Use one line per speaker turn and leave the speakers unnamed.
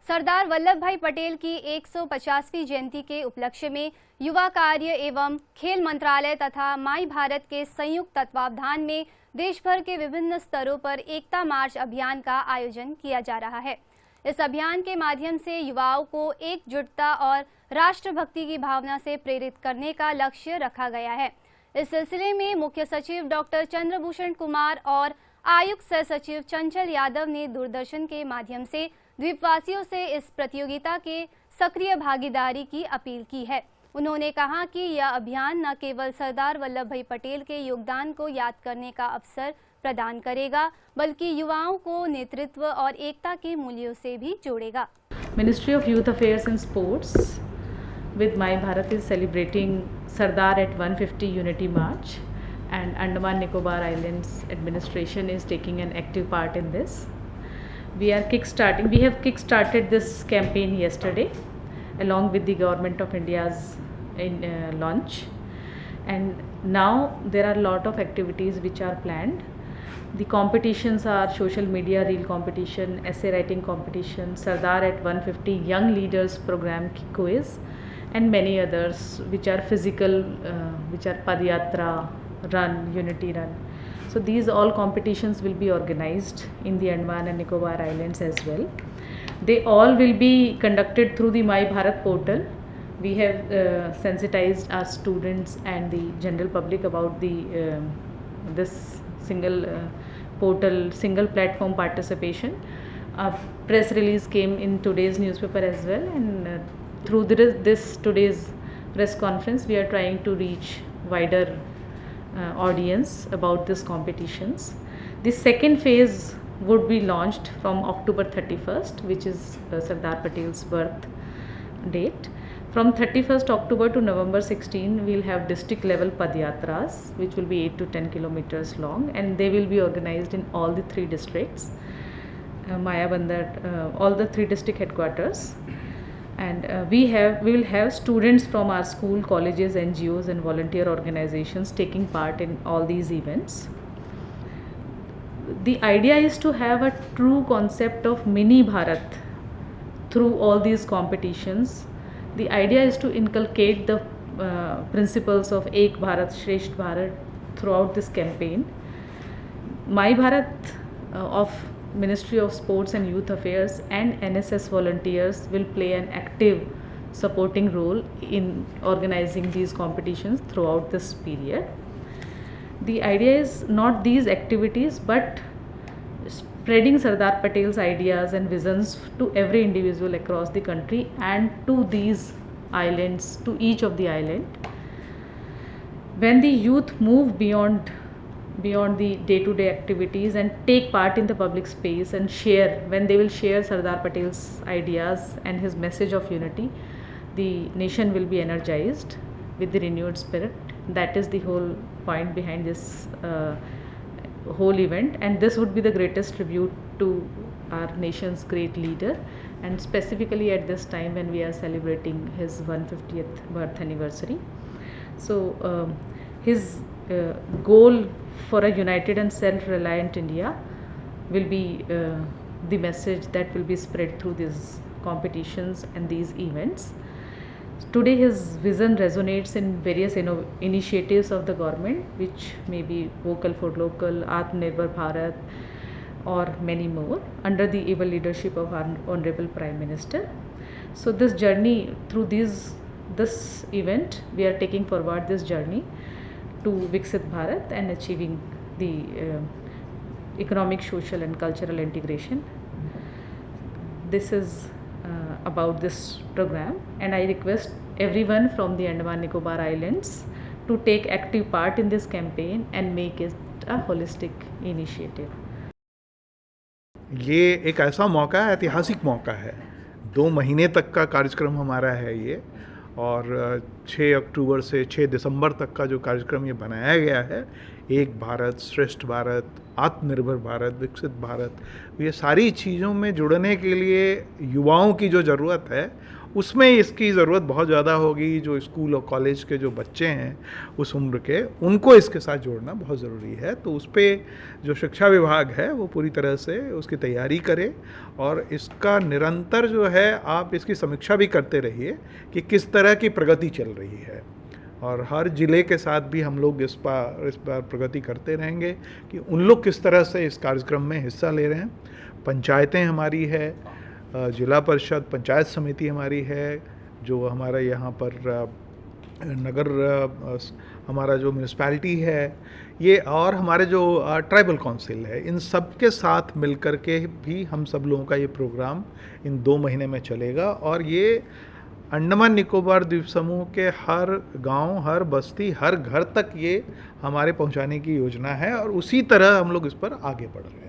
सरदार वल्लभ भाई पटेल की 150वीं जयंती के उपलक्ष्य में युवा कार्य एवं खेल मंत्रालय तथा माई भारत के संयुक्त तत्वावधान में देश भर के विभिन्न स्तरों पर एकता मार्च अभियान का आयोजन किया जा रहा है। इस अभियान के माध्यम से युवाओं को एकजुटता और राष्ट्रभक्ति की भावना से प्रेरित करने का लक्ष्य रखा गया है। इस सिलसिले में मुख्य सचिव डॉक्टर चंद्रभूषण कुमार और आयुक्त सह सचिव चंचल यादव ने दूरदर्शन के माध्यम से द्वीपवासियों से इस प्रतियोगिता के सक्रिय भागीदारी की अपील की है। उन्होंने कहा कि यह अभियान न केवल सरदार वल्लभ भाई पटेल के योगदान को याद करने का अवसर प्रदान करेगा, बल्कि युवाओं को नेतृत्व और एकता के मूल्यों से भी जोड़ेगा।
Ministry of Youth Affairs and Sports with My Bharat is celebrating Sardar at 150 Unity March, and Andaman Nicobar Islands administration is taking an active part in this. We have kickstarted this campaign yesterday along with the Government of India's launch, and now there are a lot of activities which are planned. The competitions are social media reel competition, essay writing competition, Sardar at 150 Young Leaders program quiz, and many others which are physical, which are Padyatra, run, unity run. So these all competitions will be organized in the Andaman and Nicobar Islands as well. They all will be conducted through the My Bharat portal. We have sensitized our students and the general public about the this single portal, single platform participation. A press release came in today's newspaper as well, and through this today's press conference, we are trying to reach wider audience about these competitions. The second phase would be launched from October 31st, which is Sardar Patel's birth date. From 31st October to November 16, we'll have district level Padyatras, which will be 8 to 10 kilometers long, and they will be organized in all the three districts, Maya Bandar, all the three district headquarters. And we will have students from our school, colleges, NGOs and volunteer organizations taking part in all these events. The idea is to have a true concept of mini Bharat through all these competitions. The idea is to inculcate the principles of Ek Bharat, Shresht Bharat throughout this campaign. My Bharat of Ministry of Sports and Youth Affairs and NSS volunteers will play an active supporting role in organizing these competitions throughout this period. The idea is not these activities, but spreading Sardar Patel's ideas and visions to every individual across the country and to these islands, to each of the island. When the youth move beyond the day-to-day activities and take part in the public space and share, when they will share Sardar Patel's ideas and his message of unity, the nation will be energized with the renewed spirit. That is the whole point behind this whole event, and this would be the greatest tribute to our nation's great leader, and specifically at this time when we are celebrating his 150th birth anniversary. So his goal for a united and self-reliant India will be the message that will be spread through these competitions and these events. Today his vision resonates in various initiatives of the government, which may be Vocal for Local, Atmanirbhar Bharat or many more, under the able leadership of our Honorable Prime Minister. So this journey through this event, we are taking forward this journey to Viksit Bharat and achieving the economic, social and cultural integration. This is about this program, and I request everyone from the Andaman Nicobar Islands to take active part in this campaign and make it a holistic initiative.
ये एक ऐसा मौका है, ऐतिहासिक मौका है। 2 महीने तक का कार्यक्रम हमारा है ये, और 6 अक्टूबर से 6 दिसंबर तक का जो कार्यक्रम ये बनाया गया है, एक भारत, श्रेष्ठ भारत, आत्मनिर्भर भारत, विकसित भारत, ये सारी चीज़ों में जुड़ने के लिए युवाओं की जो ज़रूरत है उसमें इसकी ज़रूरत बहुत ज़्यादा होगी। जो स्कूल और कॉलेज के जो बच्चे हैं उस उम्र के, उनको इसके साथ जोड़ना बहुत ज़रूरी है। तो उस पर जो शिक्षा विभाग है वो पूरी तरह से उसकी तैयारी करे और इसका निरंतर जो है आप इसकी समीक्षा भी करते रहिए कि किस तरह की प्रगति चल रही है। और हर ज़िले के साथ भी हम लोग इस बार प्रगति करते रहेंगे कि उन लोग किस तरह से इस कार्यक्रम में हिस्सा ले रहे हैं। पंचायतें हमारी है, जिला परिषद पंचायत समिति हमारी है, जो हमारा यहाँ पर नगर हमारा जो म्यूनिसपैलिटी है ये, और हमारे जो ट्राइबल काउंसिल है, इन सब के साथ मिलकर के भी हम सब लोगों का ये प्रोग्राम इन 2 महीने में चलेगा। और ये अंडमान निकोबार द्वीप समूह के हर गांव, हर बस्ती, हर घर तक ये हमारे पहुंचाने की योजना है और उसी तरह हम लोग इस पर आगे बढ़ रहे हैं।